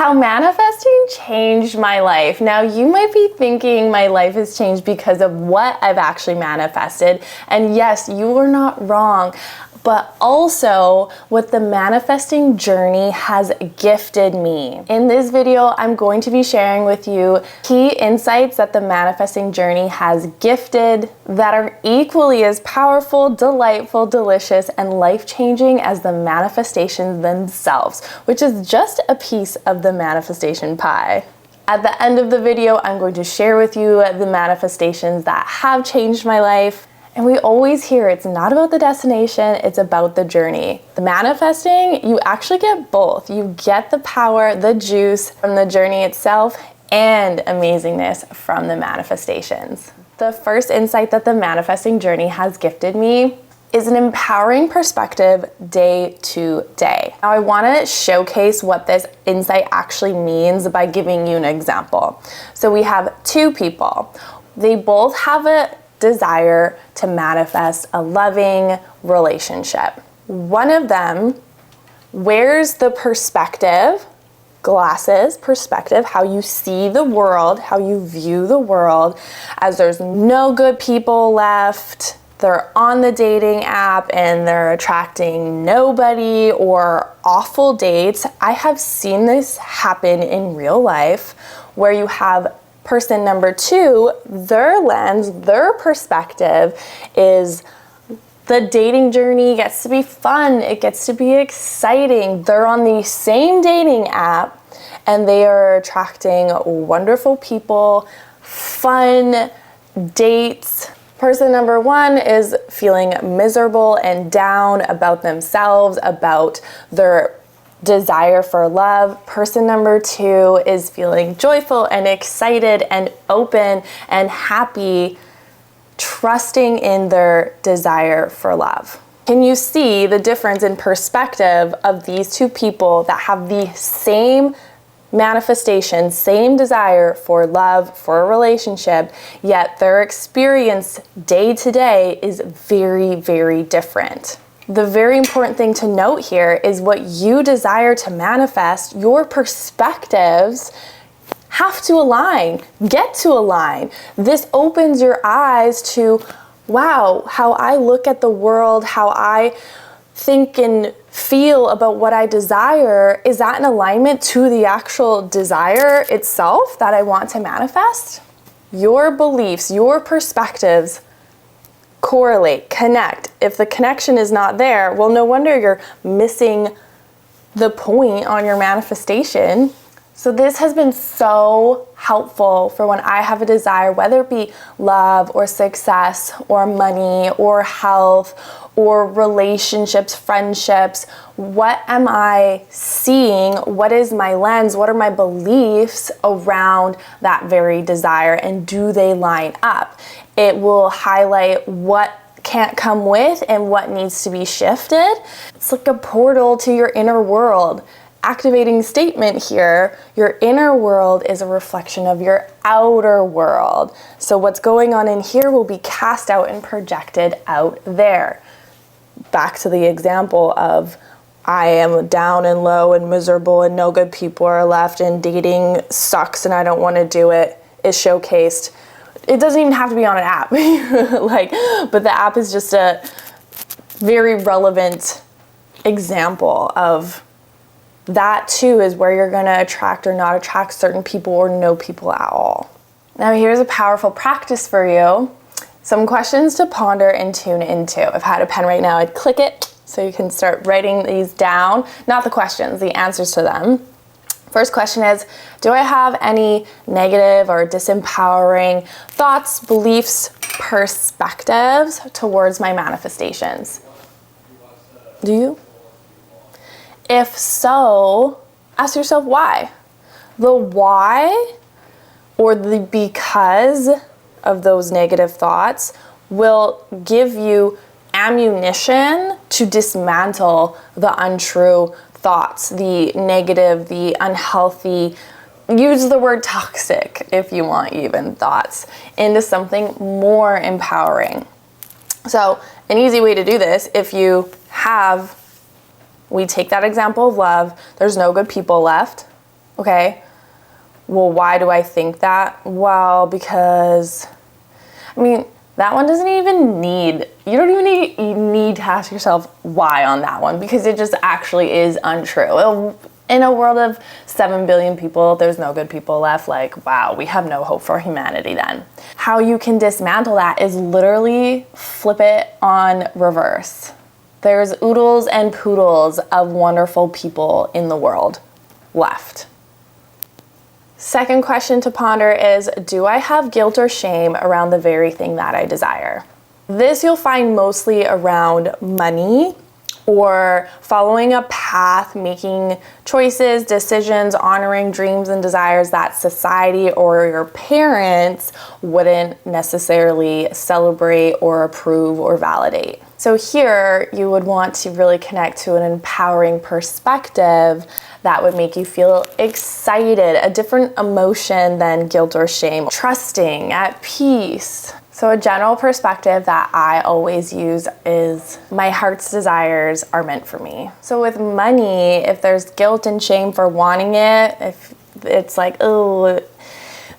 How manifesting changed my life. Now, you might be thinking my life has changed because of what I've actually manifested. And yes, you are not wrong. But also what the manifesting journey has gifted me. In this video, I'm going to be sharing with you key insights that the manifesting journey has gifted that are equally as powerful, delightful, delicious, and life-changing as the manifestations themselves, which is just a piece of the manifestation pie. At the end of the video, I'm going to share with you the manifestations that have changed my life. And we always hear it's not about the destination, it's about the journey. The manifesting, you actually get both. You get the power, the juice from the journey itself, and amazingness from the manifestations. The first insight that the manifesting journey has gifted me is an empowering perspective day to day. Now I wanna showcase what this insight actually means by giving you an example. So we have two people. They both have a desire to manifest a loving relationship. One of them wears the perspective, glasses, perspective, how you see the world, how you view the world, as there's no good people left. They're on the dating app and they're attracting nobody or awful dates. I have seen this happen in real life where you have person number two, their lens, their perspective is the dating journey gets to be fun, it gets to be exciting. They're on the same dating app and they are attracting wonderful people, fun dates. Person number one is feeling miserable and down about themselves, about their desire for love. Person number two is feeling joyful and excited and open and happy, trusting in their desire for love. Can you see the difference in perspective of these two people that have the same manifestation, same desire for love, for a relationship, yet their experience day to day is very, very different? The very important thing to note here is what you desire to manifest, your perspectives have to align, get to align. This opens your eyes to, wow, how I look at the world, how I think and feel about what I desire. Is that in alignment to the actual desire itself that I want to manifest? Your beliefs, your perspectives correlate, connect. If the connection is not there, well, no wonder you're missing the point on your manifestation. So this has been so helpful for when I have a desire, whether it be love or success or money or health or relationships, friendships. What am I seeing? What is my lens? What are my beliefs around that very desire? And do they line up? It will highlight what can't come with and what needs to be shifted. It's like a portal to your inner world. Activating statement here, your inner world is a reflection of your outer world. So what's going on in here will be cast out and projected out there. Back to the example of I am down and low and miserable and no good people are left and dating sucks and I don't want to do it, is showcased. It doesn't even have to be on an app, but the app is just a very relevant example of that too, is where you're gonna attract or not attract certain people or no people at all. Now here's a powerful practice for you. Some questions to ponder and tune into. If I had a pen right now, I'd click it so you can start writing these down. Not the questions, the answers to them. First question is, do I have any negative or disempowering thoughts, beliefs, perspectives towards my manifestations? Do you? If so, ask yourself why. The why or the because of those negative thoughts will give you ammunition to dismantle the untrue thoughts, the negative, the unhealthy, use the word toxic if you want even, thoughts, into something more empowering. So an easy way to do this, if you have, we take that example of love, there's no good people left. Okay, well, why do I think that? Well, because, that one doesn't even need, you don't even need to ask yourself why on that one, because it just actually is untrue. In a world of 7 billion people, there's no good people left. Like, wow, we have no hope for humanity then. How you can dismantle that is literally flip it on reverse. There's oodles and poodles of wonderful people in the world left. Second question to ponder is, do I have guilt or shame around the very thing that I desire? This you'll find mostly around money, or following a path, making choices, decisions, honoring dreams and desires that society or your parents wouldn't necessarily celebrate or approve or validate. So here you would want to really connect to an empowering perspective that would make you feel excited, a different emotion than guilt or shame, trusting, at peace. So a general perspective that I always use is my heart's desires are meant for me. So with money, if there's guilt and shame for wanting it, if it's like, oh,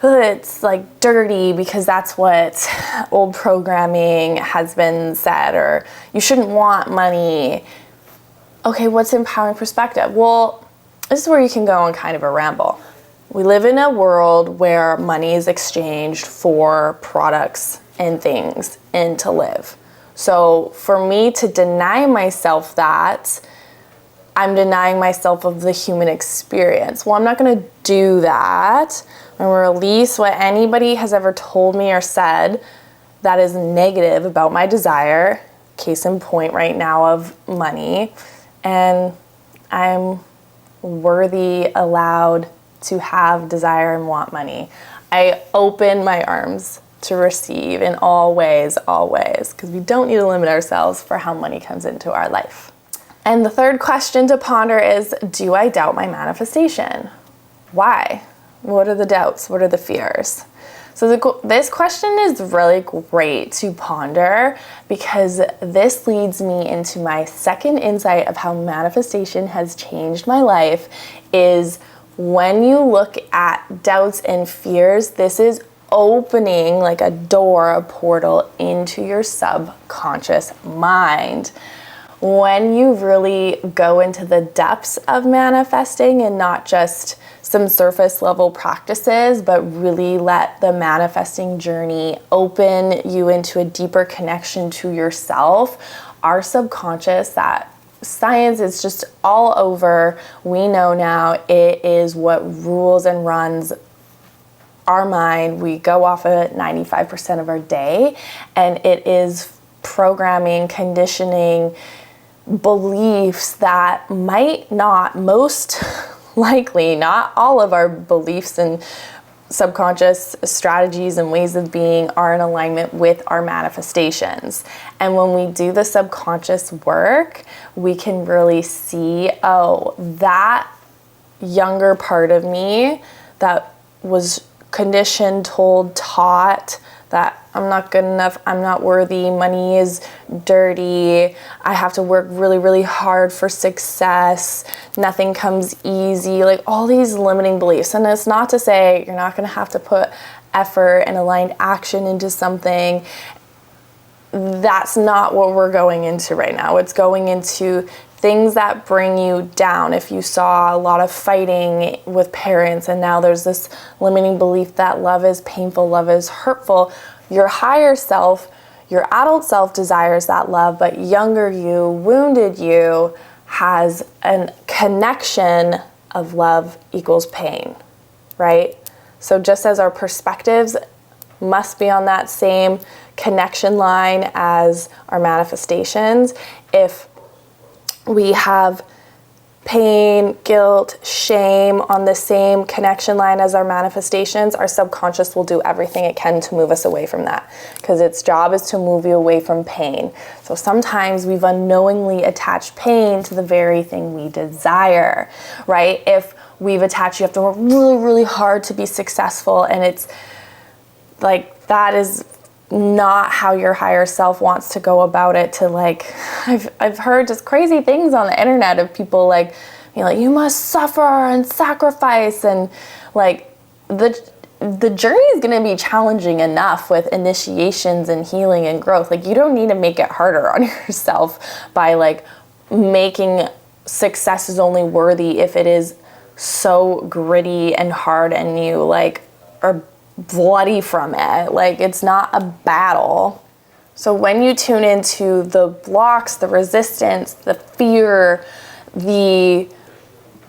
it's like dirty because that's what old programming has been said, or you shouldn't want money. Okay, what's empowering perspective? Well, this is where you can go on kind of a ramble. We live in a world where money is exchanged for products and things and to live. So for me to deny myself that, I'm denying myself of the human experience. Well, I'm not going to do that and release what anybody has ever told me or said that is negative about my desire, case in point right now of money, and I'm worthy, allowed to have desire and want money. I open my arms to receive in all ways, because we don't need to limit ourselves for how money comes into our life. And the third question to ponder is, do I doubt my manifestation? Why? What are the doubts? What are the fears? So this question is really great to ponder, because this leads me into my second insight of how manifestation has changed my life. Is when you look at doubts and fears, this is opening like a door, a portal into your subconscious mind. When you really go into the depths of manifesting and not just some surface level practices, but really let the manifesting journey open you into a deeper connection to yourself, our subconscious, that science is just all over. We know now it is what rules and runs our mind. We go off of it 95% of our day, and it is programming, conditioning, beliefs that might not, most likely, not all of our beliefs and subconscious strategies and ways of being are in alignment with our manifestations. And when we do the subconscious work, we can really see, oh, that younger part of me that was conditioned, told, taught that I'm not good enough, I'm not worthy, money is dirty, I have to work really, really hard for success, nothing comes easy, like all these limiting beliefs. And it's not to say you're not going to have to put effort and aligned action into something. That's not what we're going into right now. It's going into things that bring you down. If you saw a lot of fighting with parents and now there's this limiting belief that love is painful, love is hurtful, your higher self, your adult self desires that love, but younger you, wounded you, has a connection of love equals pain, right? So just as our perspectives must be on that same connection line as our manifestations, if we have pain, guilt, shame on the same connection line as our manifestations, our subconscious will do everything it can to move us away from that, because its job is to move you away from pain. So sometimes we've unknowingly attached pain to the very thing we desire, right? If we've attached, you have to work really, really hard to be successful, and it's like, that is not how your higher self wants to go about it. To like, I've heard just crazy things on the internet of people like you must suffer and sacrifice, and like the journey is going to be challenging enough with initiations and healing and growth. Like, you don't need to make it harder on yourself by like making success is only worthy if it is so gritty and hard and you like are bloody from it. Like, it's not a battle. So when you tune into the blocks, the resistance, the fear, the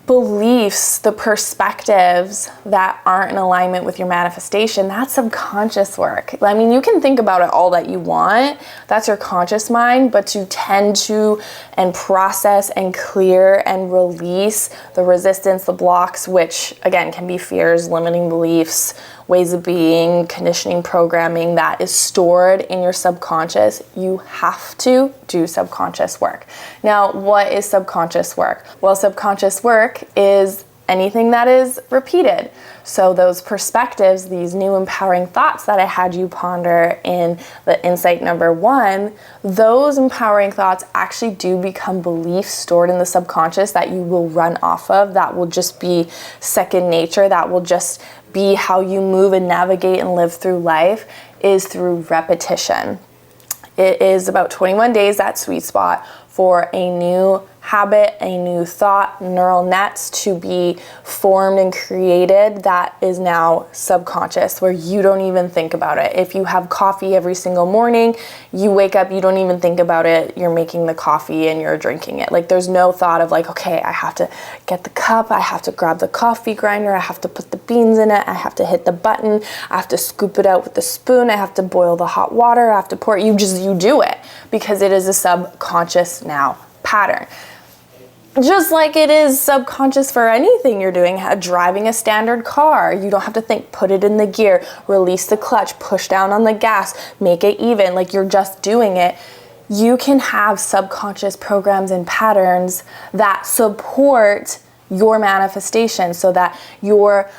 beliefs, the perspectives that aren't in alignment with your manifestation, that's subconscious work. I mean, you can think about it all that you want. That's your conscious mind, but to tend to and process and clear and release the resistance, the blocks, which again can be fears, limiting beliefs, ways of being, conditioning, programming that is stored in your subconscious, you have to do subconscious work. Now, what is subconscious work? Well, subconscious work is anything that is repeated. So those perspectives, these new empowering thoughts that I had you ponder in the insight number 1, those empowering thoughts actually do become beliefs stored in the subconscious that you will run off of, that will just be second nature, that will just be how you move and navigate and live through life, is through repetition. It is about 21 days, that sweet spot, for a new habit, a new thought, neural nets to be formed and created that is now subconscious, where you don't even think about it. If you have coffee every single morning, you wake up, you don't even think about it, you're making the coffee and you're drinking it. Like, there's no thought of like, okay, I have to get the cup, I have to grab the coffee grinder, I have to put the beans in it, I have to hit the button, I have to scoop it out with the spoon, I have to boil the hot water, I have to pour it. You do it because it is a subconscious now pattern. Just like it is subconscious for anything you're doing, driving a standard car. You don't have to think, put it in the gear, release the clutch, push down on the gas, make it even, like you're just doing it. You can have subconscious programs and patterns that support your manifestation so that you're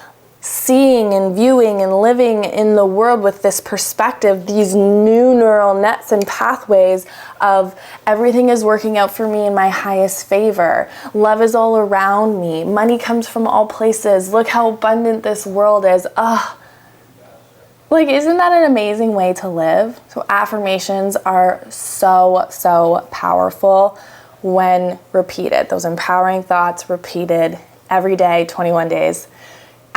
seeing and viewing and living in the world with this perspective, these new neural nets and pathways of everything is working out for me in my highest favor. Love is all around me. Money comes from all places. Look how abundant this world is. Like, isn't that an amazing way to live? So affirmations are so powerful when repeated. Those empowering thoughts repeated every day, 21 days.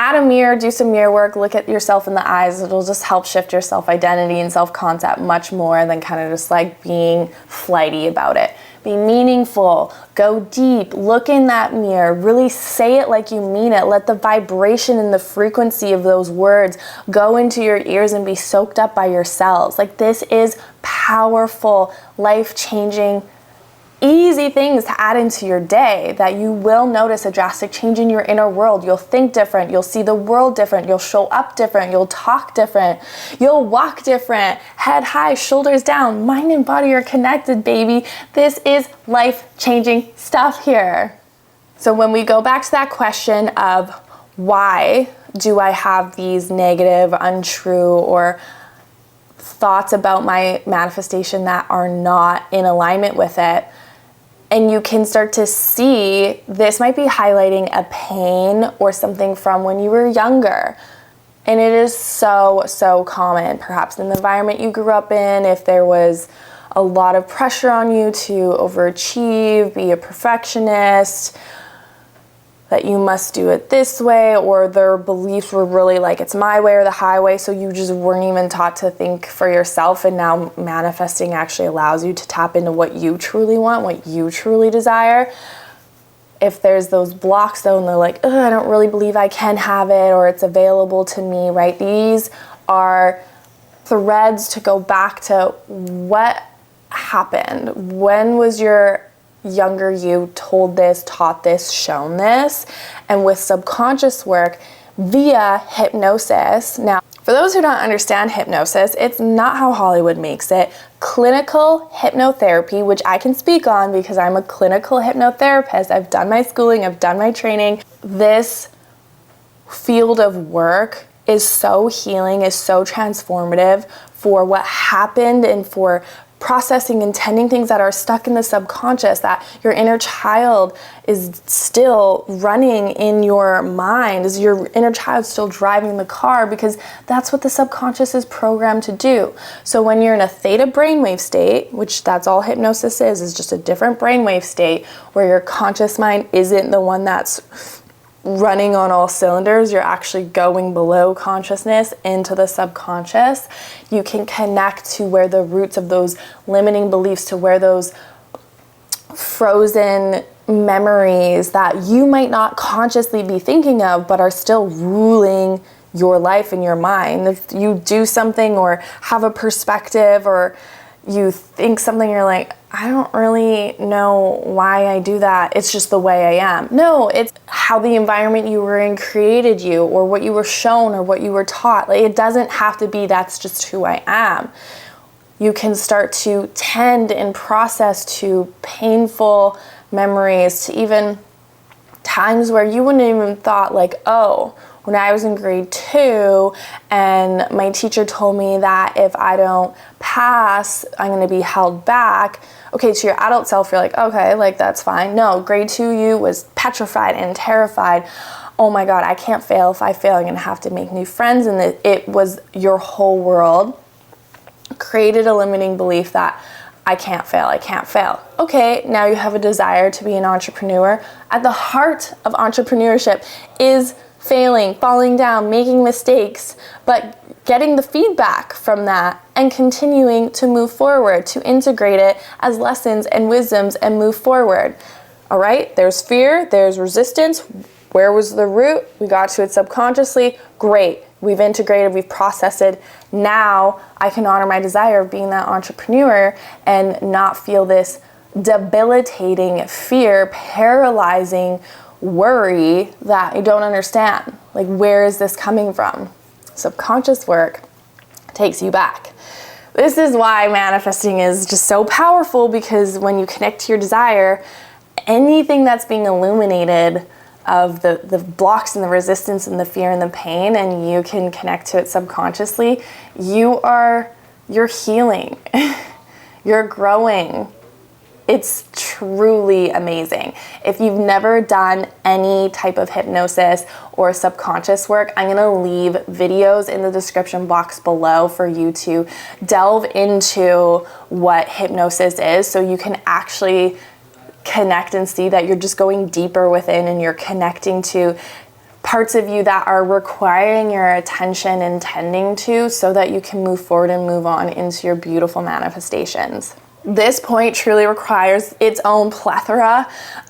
Add a mirror, do some mirror work, look at yourself in the eyes. It'll just help shift your self-identity and self-concept much more than kind of just like being flighty about it. Be meaningful, go deep, look in that mirror, really say it like you mean it. Let the vibration and the frequency of those words go into your ears and be soaked up by your cells. Like, this is powerful, life-changing, easy things to add into your day that you will notice a drastic change in your inner world. You'll think different, you'll see the world different, you'll show up different, you'll talk different, you'll walk different, head high, shoulders down, mind and body are connected, baby. This is life-changing stuff here. So when we go back to that question of why do I have these negative, untrue, or thoughts about my manifestation that are not in alignment with it, and you can start to see this might be highlighting a pain or something from when you were younger. And it is so common, perhaps in the environment you grew up in, if there was a lot of pressure on you to overachieve, be a perfectionist, that you must do it this way, or their beliefs were really like, it's my way or the highway, so you just weren't even taught to think for yourself, and now manifesting actually allows you to tap into what you truly want, what you truly desire. If there's those blocks though, and they're like, I don't really believe I can have it, or it's available to me, right? These are threads to go back to what happened. When was your younger you told this, taught this, shown this? And with subconscious work via hypnosis. Now, for those who don't understand hypnosis, it's not how Hollywood makes it. Clinical hypnotherapy, which I can speak on because I'm a clinical hypnotherapist. I've done my schooling, I've done my training. This field of work is so healing, is so transformative for what happened and for processing and tending things that are stuck in the subconscious, that your inner child is still running in your mind? Is your inner child still driving the car? Because that's what the subconscious is programmed to do. So when you're in a theta brainwave state, which that's all hypnosis is just a different brainwave state where your conscious mind isn't the one that's running on all cylinders, you're actually going below consciousness into the subconscious. You can connect to where the roots of those limiting beliefs, to where those frozen memories that you might not consciously be thinking of but are still ruling your life and your mind. If you do something or have a perspective or you think something, you're like, I don't really know why I do that. It's just the way I am. No, it's how the environment you were in created you, or what you were shown, or what you were taught. Like, it doesn't have to be that's just who I am. You can start to tend and process to painful memories, to even times where you wouldn't even thought like, oh, when I was in grade 2 and my teacher told me that if I don't pass, I'm going to be held back. Okay, to your adult self, you're like, okay, like that's fine. No, grade 2 you was petrified and terrified. Oh my God, I can't fail. If I fail, I'm going to have to make new friends. And it was your whole world created a limiting belief that I can't fail, I can't fail. Okay, now you have a desire to be an entrepreneur. At the heart of entrepreneurship is failing, falling down, making mistakes, but getting the feedback from that and continuing to move forward, to integrate it as lessons and wisdoms and move forward. All right, there's fear, there's resistance. Where was the root? We got to it subconsciously. Great. We've integrated, we've processed it. Now I can honor my desire of being that entrepreneur and not feel this debilitating fear, paralyzing worry that I don't understand. Like, where is this coming from? Subconscious work takes you back. This is why manifesting is just so powerful, because when you connect to your desire, anything that's being illuminated of the blocks and the resistance and the fear and the pain, and you can connect to it subconsciously, you're healing, you're growing. It's truly amazing. If you've never done any type of hypnosis or subconscious work, I'm gonna leave videos in the description box below for you to delve into what hypnosis is, so you can actually connect and see that you're just going deeper within and you're connecting to parts of you that are requiring your attention and tending to, so that you can move forward and move on into your beautiful manifestations. This point truly requires its own plethora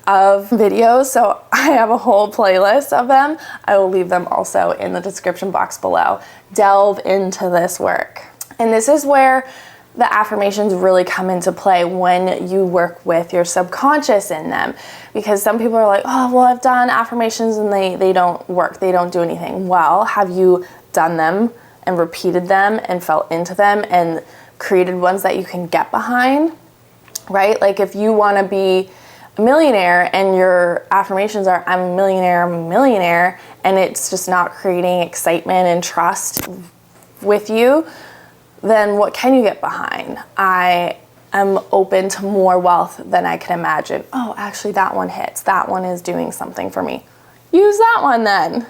of videos, so I have a whole playlist of them. I will leave them also in the description box below. Delve into this work. And this is where the affirmations really come into play, when you work with your subconscious in them. Because some people are like, oh, well, I've done affirmations and they don't work, they don't do anything. Well, have you done them and repeated them and felt into them and created ones that you can get behind, right? Like, if you want to be a millionaire and your affirmations are, I'm a millionaire, and it's just not creating excitement and trust with you, then what can you get behind? I am open to more wealth than I can imagine. Oh, actually that one hits. That one is doing something for me. Use that one then.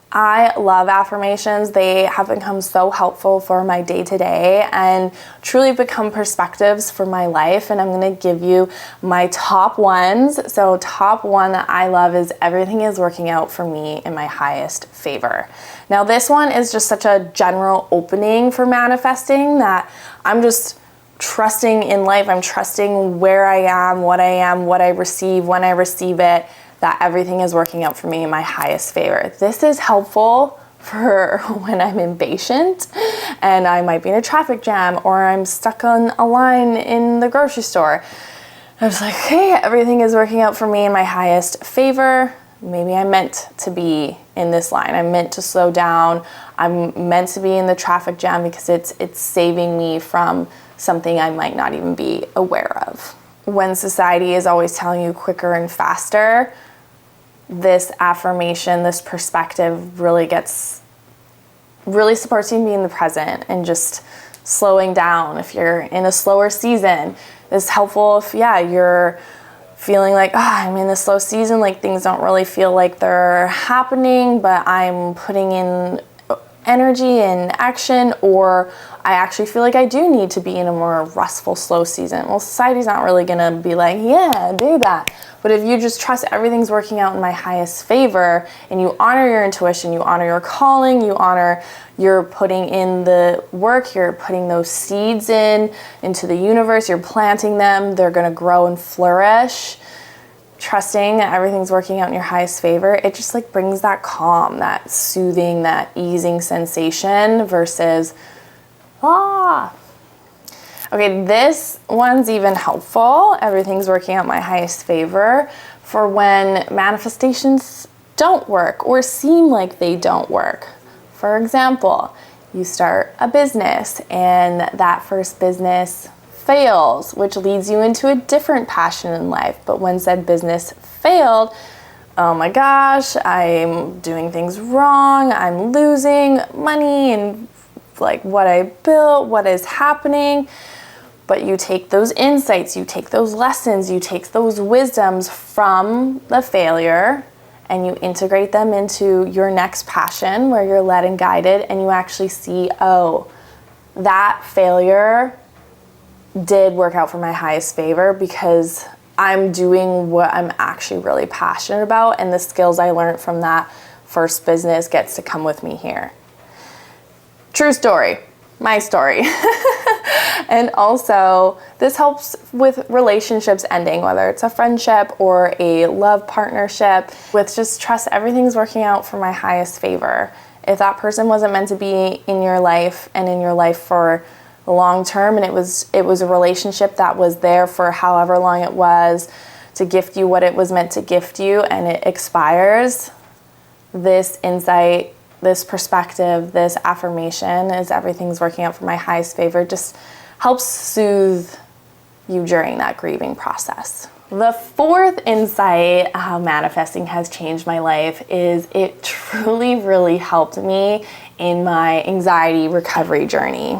I love affirmations. They have become so helpful for my day-to-day and truly become perspectives for my life. And I'm going to give you my top ones. So top one that I love is, everything is working out for me in my highest favor. Now this one is just such a general opening for manifesting, that I'm just trusting in life. I'm trusting where I am, what I receive, when I receive it, that everything is working out for me in my highest favor. This is helpful for when I'm impatient and I might be in a traffic jam, or I'm stuck on a line in the grocery store. I was like, hey, everything is working out for me in my highest favor. Maybe I'm meant to be in this line. I'm meant to slow down. I'm meant to be in the traffic jam because it's saving me from something I might not even be aware of. When society is always telling you quicker and faster, this affirmation, this perspective really supports you in being in the present and just slowing down, if you're in a slower season. It's helpful if, you're feeling like, I'm in a slow season, like things don't really feel like they're happening, but I'm putting in energy and action, or I actually feel like I do need to be in a more restful, slow season. Well, society's not really gonna be like, yeah, do that. But if you just trust everything's working out in my highest favor, and you honor your intuition, you honor your calling, you're putting in the work, you're putting those seeds into the universe, you're planting them, they're gonna grow and flourish. Trusting that everything's working out in your highest favor, it just like brings that calm, that soothing, that easing sensation versus, Okay, this one's even helpful. Everything's working out in my highest favor for when manifestations don't work or seem like they don't work. For example, you start a business and that first business fails, which leads you into a different passion in life. But when said business failed, oh my gosh, I'm doing things wrong, I'm losing money and like what I built, what is happening. But you take those insights, you take those lessons, you take those wisdoms from the failure and you integrate them into your next passion where you're led and guided, and you actually see, that failure did work out for my highest favor because I'm doing what I'm actually really passionate about, and the skills I learned from that first business gets to come with me here. True story, my story. And also, this helps with relationships ending, whether it's a friendship or a love partnership, with just trust everything's working out for my highest favor. If that person wasn't meant to be in your life and in your life for long term, and it was a relationship that was there for however long it was to gift you what it was meant to gift you, and it expires, this insight, this perspective, this affirmation is everything's working out for my highest favor just helps soothe you during that grieving process. The fourth insight how manifesting has changed my life is it truly really helped me in my anxiety recovery journey.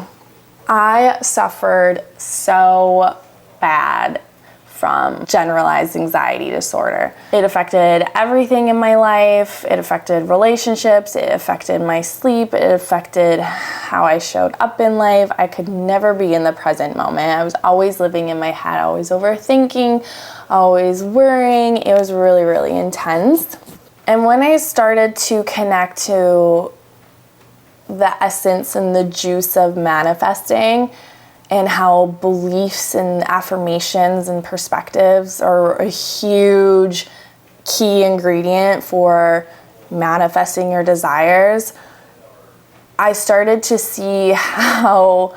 I suffered so bad from generalized anxiety disorder. It affected everything in my life. It affected relationships. It affected my sleep. It affected how I showed up in life. I could never be in the present moment. I was always living in my head, always overthinking, always worrying. It was really, really intense. And when I started to connect to the essence and the juice of manifesting, and how beliefs and affirmations and perspectives are a huge key ingredient for manifesting your desires, I started to see how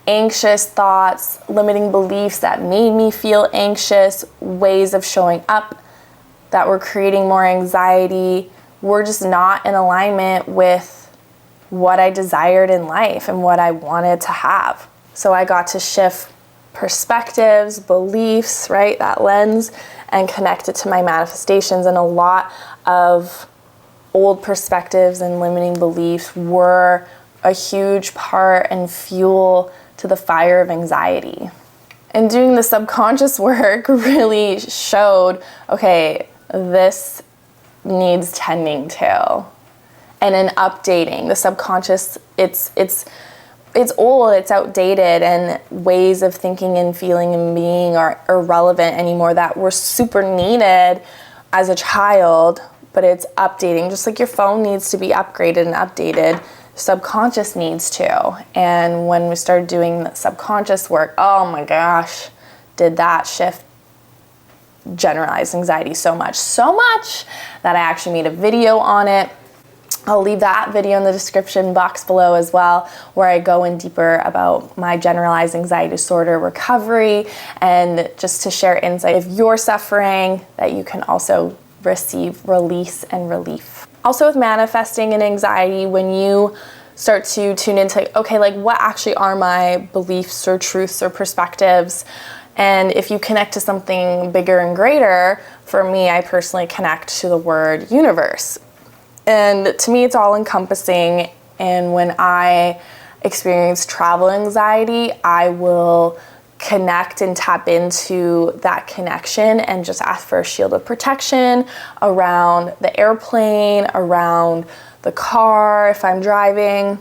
anxious thoughts, limiting beliefs that made me feel anxious, ways of showing up that were creating more anxiety, were just not in alignment with what I desired in life and what I wanted to have. So I got to shift perspectives, beliefs, right, that lens, and connect it to my manifestations. And a lot of old perspectives and limiting beliefs were a huge part and fuel to the fire of anxiety. And doing the subconscious work really showed, okay, this needs tending to. And in updating the subconscious, it's old, it's outdated, and ways of thinking and feeling and being are irrelevant anymore that were super needed as a child, but it's updating. Just like your phone needs to be upgraded and updated, subconscious needs to. And when we started doing the subconscious work, oh my gosh, did that shift generalized anxiety so much that I actually made a video on it. I'll leave that video in the description box below as well, where I go in deeper about my generalized anxiety disorder recovery, and just to share insight if you're suffering, that you can also receive release and relief. Also with manifesting and anxiety, when you start to tune into, okay, like what actually are my beliefs or truths or perspectives? And if you connect to something bigger and greater, for me, I personally connect to the word universe. And to me, it's all encompassing. And when I experience travel anxiety, I will connect and tap into that connection and just ask for a shield of protection around the airplane, around the car if I'm driving,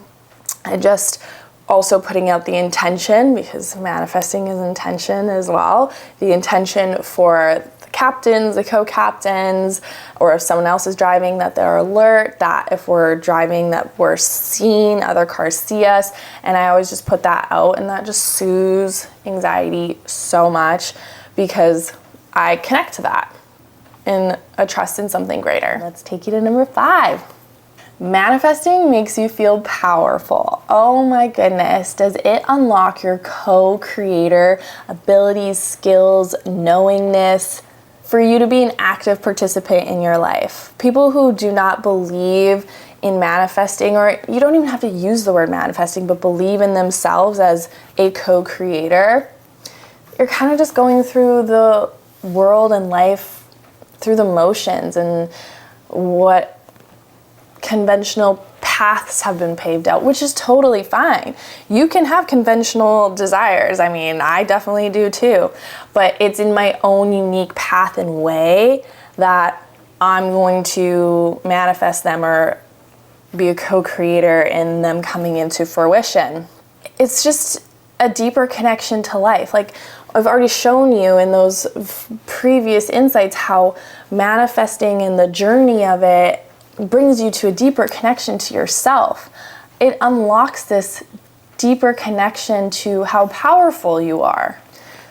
and just also putting out the intention, because manifesting is intention as well, the intention for the captains, the co-captains, or if someone else is driving, that they're alert, that if we're driving that we're seen, other cars see us. And I always just put that out, and that just soothes anxiety so much because I connect to that in a trust in something greater. Let's take you to number 5. Manifesting makes you feel powerful. Oh my goodness, does it unlock your co-creator abilities, skills, knowingness for you to be an active participant in your life? People who do not believe in manifesting, or you don't even have to use the word manifesting, but believe in themselves as a co-creator, you're kind of just going through the world and life through the motions and what conventional paths have been paved out, which is totally fine. You can have conventional desires. I mean, I definitely do too, but it's in my own unique path and way that I'm going to manifest them or be a co-creator in them coming into fruition. It's just a deeper connection to life. Like I've already shown you in those previous insights how manifesting and the journey of it brings you to a deeper connection to yourself. It unlocks this deeper connection to how powerful you are.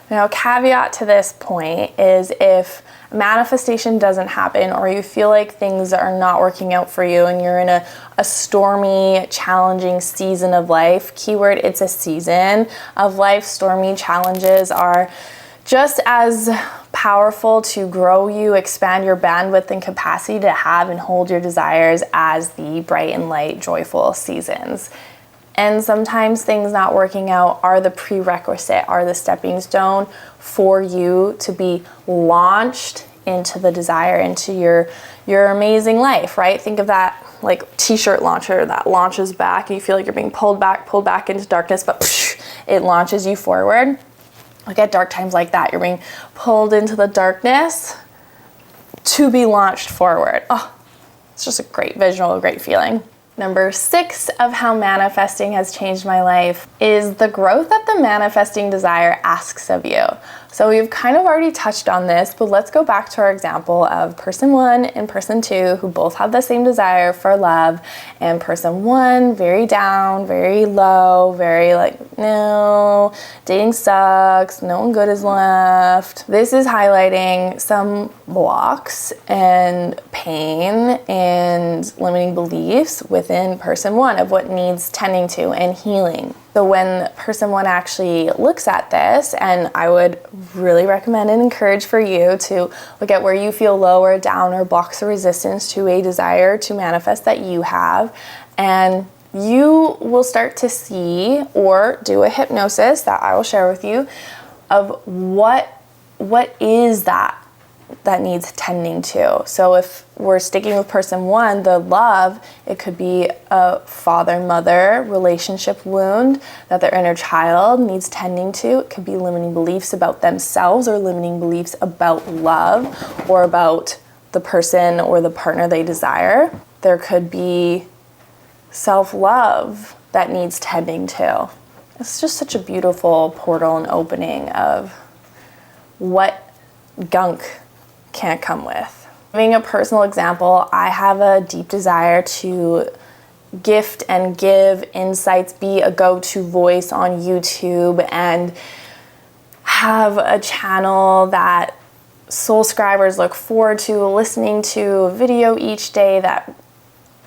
Now, caveat to this point is if manifestation doesn't happen, or you feel like things are not working out for you and you're in a stormy, challenging season of life, keyword, it's a season of life. Stormy challenges are just as powerful to grow you, expand your bandwidth and capacity to have and hold your desires as the bright and light, joyful seasons. And sometimes things not working out are the prerequisite, are the stepping stone for you to be launched into the desire, into your amazing life, right? Think of that like t-shirt launcher that launches back. You feel like you're being pulled back into darkness, but it launches you forward. Look at dark times like that. You're being pulled into the darkness to be launched forward. Oh, it's just a great visual, a great feeling. Number 6 of how manifesting has changed my life is the growth that the manifesting desire asks of you. So we've kind of already touched on this, but let's go back to our example of person 1 and person 2 who both have the same desire for love, and person 1 very down, very low, very like, no, dating sucks, no one good is left. This is highlighting some blocks and pain and limiting beliefs within person 1 of what needs tending to and healing. So when person 1 actually looks at this, and I would really recommend and encourage for you to look at where you feel low or down or blocks of resistance to a desire to manifest that you have, and you will start to see or do a hypnosis that I will share with you of what is that needs tending to. So if we're sticking with person 1, the love, it could be a father-mother relationship wound that their inner child needs tending to. It could be limiting beliefs about themselves or limiting beliefs about love or about the person or the partner they desire. There could be self-love that needs tending to. It's just such a beautiful portal and opening of what gunk can't come with. Giving a personal example, I have a deep desire to gift and give insights, be a go-to voice on YouTube, and have a channel that soul scribers look forward to listening to a video each day that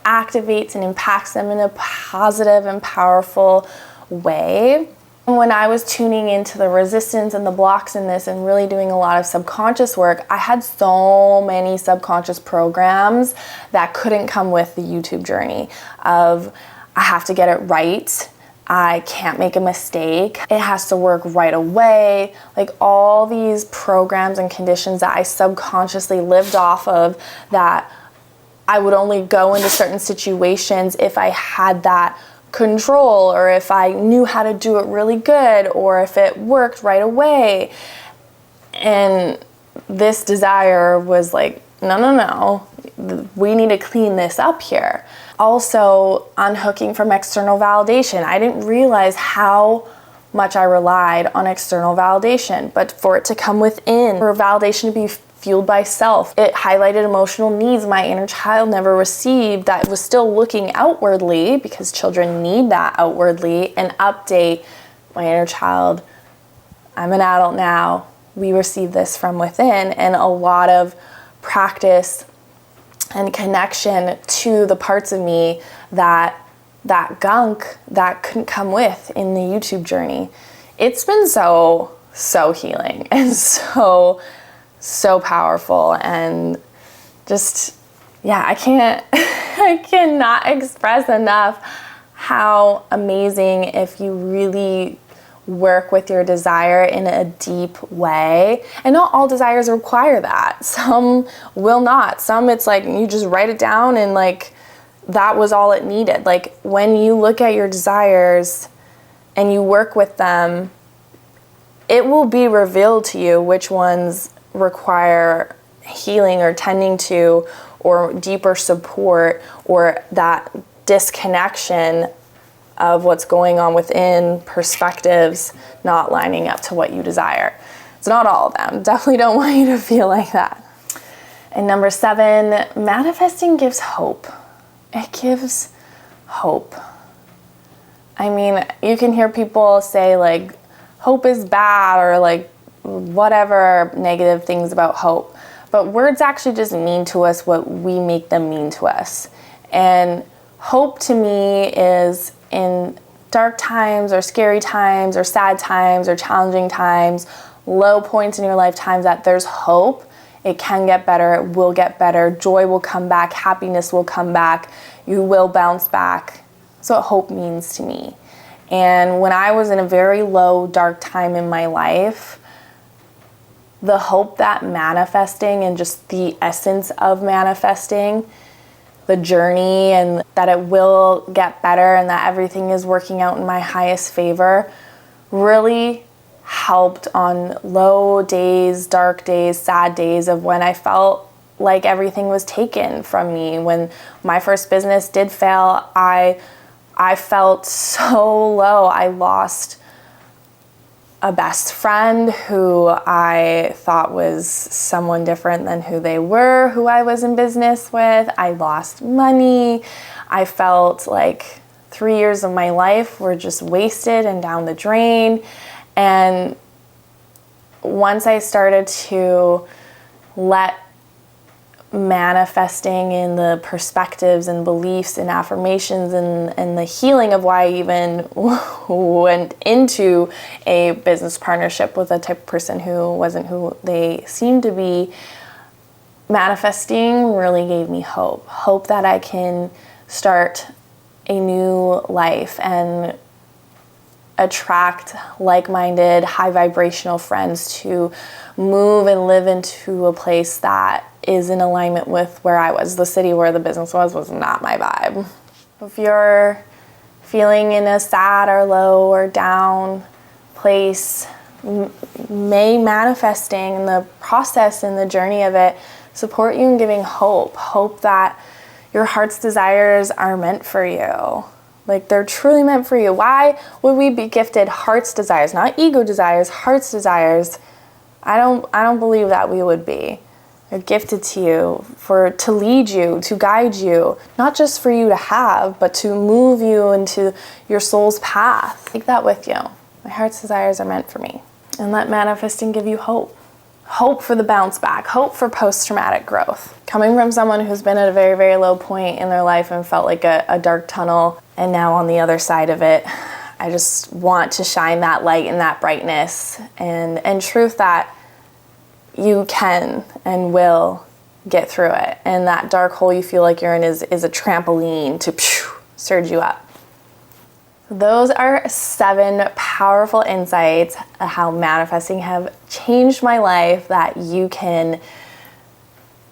activates and impacts them in a positive and powerful way. When I was tuning into the resistance and the blocks in this and really doing a lot of subconscious work, I had so many subconscious programs that couldn't come with the YouTube journey of I have to get it right, I can't make a mistake, it has to work right away, like all these programs and conditions that I subconsciously lived off of, that I would only go into certain situations if I had that control, or if I knew how to do it really good, or if it worked right away. And this desire was like, no, we need to clean this up here. Also, unhooking from external validation. I didn't realize how much I relied on external validation, but for it to come within, for validation to be fueled by self, it highlighted emotional needs my inner child never received that was still looking outwardly, because children need that outwardly, and update my inner child. I'm an adult now. We receive this from within, and a lot of practice and connection to the parts of me that gunk that couldn't come with in the YouTube journey. It's been so healing and so powerful, and just, yeah, I cannot express enough how amazing if you really work with your desire in a deep way. And not all desires require that. Some will not. Some, it's like you just write it down and like that was all it needed. Like when you look at your desires and you work with them, it will be revealed to you which ones require healing or tending to, or deeper support, or that disconnection of what's going on within, perspectives not lining up to what you desire. It's not all of them. Definitely don't want you to feel like that. And number 7, manifesting gives hope. It gives hope. I mean, you can hear people say like, hope is bad, or like whatever negative things about hope. But words actually just mean to us what we make them mean to us. And hope to me is in dark times or scary times or sad times or challenging times, low points in your lifetime, that there's hope. It can get better. It will get better. Joy will come back. Happiness will come back. You will bounce back. That's what hope means to me. And when I was in a very low, dark time in my life, the hope that manifesting and just the essence of manifesting, the journey, and that it will get better and that everything is working out in my highest favor, really helped on low days, dark days, sad days of when I felt like everything was taken from me. When my first business did fail, I felt so low. I lost a best friend who I thought was someone different than who they were, who I was in business with. I lost money. I felt like 3 years of my life were just wasted and down the drain. And once I started to let manifesting in the perspectives and beliefs and affirmations and the healing of why I even went into a business partnership with a type of person who wasn't who they seemed to be, manifesting really gave me hope. Hope that I can start a new life and attract like-minded, high vibrational friends to move and live into a place that is in alignment with where I was. The city where the business was not my vibe. If you're feeling in a sad or low or down place, may manifesting and the process and the journey of it support you in giving hope. Hope that your heart's desires are meant for you. Like they're truly meant for you. Why would we be gifted heart's desires, not ego desires, heart's desires? I don't believe that we would be. They're gifted to you to lead you, to guide you, not just for you to have, but to move you into your soul's path. Take that with you. My heart's desires are meant for me. And let manifesting give you hope. Hope for the bounce back, hope for post-traumatic growth. Coming from someone who's been at a very, very low point in their life and felt like a dark tunnel, and now on the other side of it, I just want to shine that light and that brightness and truth that you can and will get through it. And that dark hole you feel like you're in is a trampoline to surge you up. Those are 7 powerful insights of how manifesting have changed my life that you can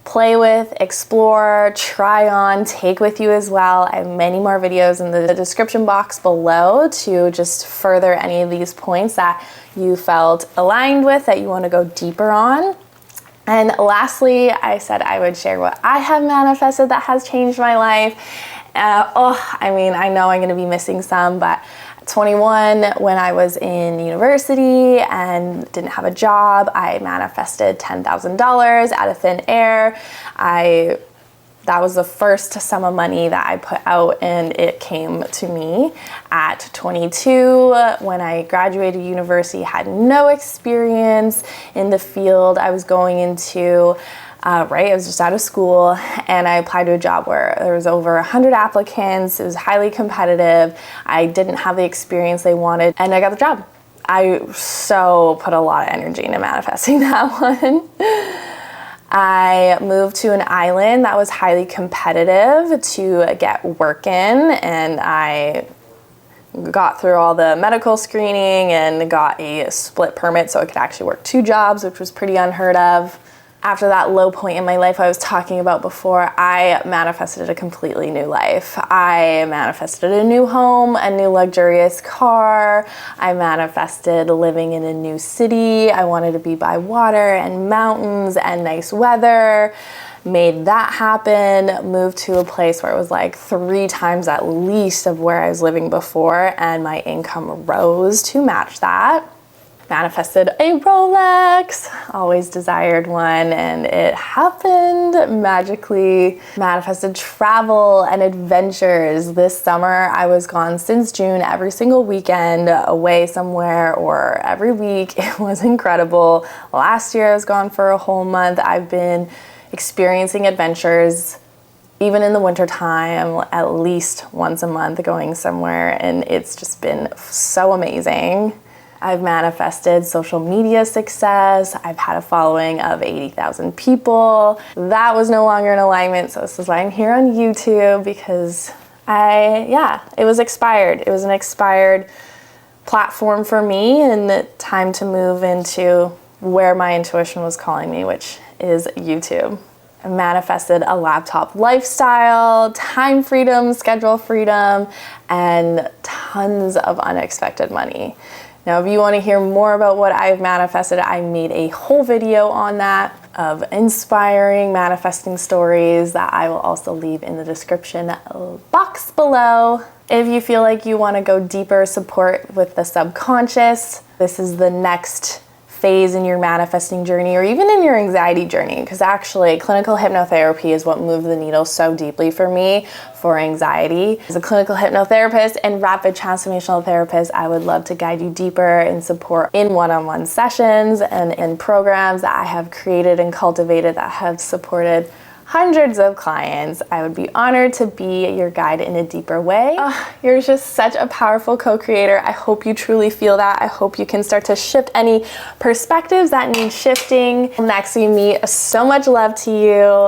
play with, explore, try on, take with you as well. I have many more videos in the description box below to just further any of these points that you felt aligned with, that you want to go deeper on. And lastly, I said I would share what I have manifested that has changed my life. I know I'm going to be missing some, but 21, when I was in university and didn't have a job, I manifested $10,000 out of thin air. That was the first sum of money that I put out, and it came to me at 22 when I graduated university, had no experience in the field I was going into. I was just out of school, and I applied to a job where there was over 100 applicants. It was highly competitive. I didn't have the experience they wanted, and I got the job. I so put a lot of energy into manifesting that one. I moved to an island that was highly competitive to get work in, and I got through all the medical screening and got a split permit so I could actually work 2 jobs, which was pretty unheard of. After that low point in my life I was talking about before, I manifested a completely new life. I manifested a new home, a new luxurious car. I manifested living in a new city. I wanted to be by water and mountains and nice weather. Made that happen, moved to a place where it was like 3 times at least of where I was living before, and my income rose to match that. Manifested a Rolex, always desired one, and it happened magically. Manifested travel and adventures. This summer I was gone since June, every single weekend away somewhere or every week. It was incredible. Last year I was gone for a whole month. I've been experiencing adventures even in the winter time, at least once a month going somewhere, and it's just been so amazing. I've manifested social media success. I've had a following of 80,000 people. That was no longer in alignment, so this is why I'm here on YouTube, because it was expired. It was an expired platform for me, and time to move into where my intuition was calling me, which is YouTube. I manifested a laptop lifestyle, time freedom, schedule freedom, and tons of unexpected money. Now, if you want to hear more about what I've manifested, I made a whole video on that of inspiring manifesting stories that I will also leave in the description box below. If you feel like you want to go deeper, support with the subconscious, this is the next phase in your manifesting journey, or even in your anxiety journey, because actually clinical hypnotherapy is what moved the needle so deeply for me for anxiety. As a clinical hypnotherapist and rapid transformational therapist, I would love to guide you deeper and support in one-on-one sessions and in programs that I have created and cultivated that have supported hundreds of clients. I would be honored to be your guide in a deeper way. You're just such a powerful co-creator. I hope you truly feel that. I hope you can start to shift any perspectives that need shifting. Next we meet, so much love to you.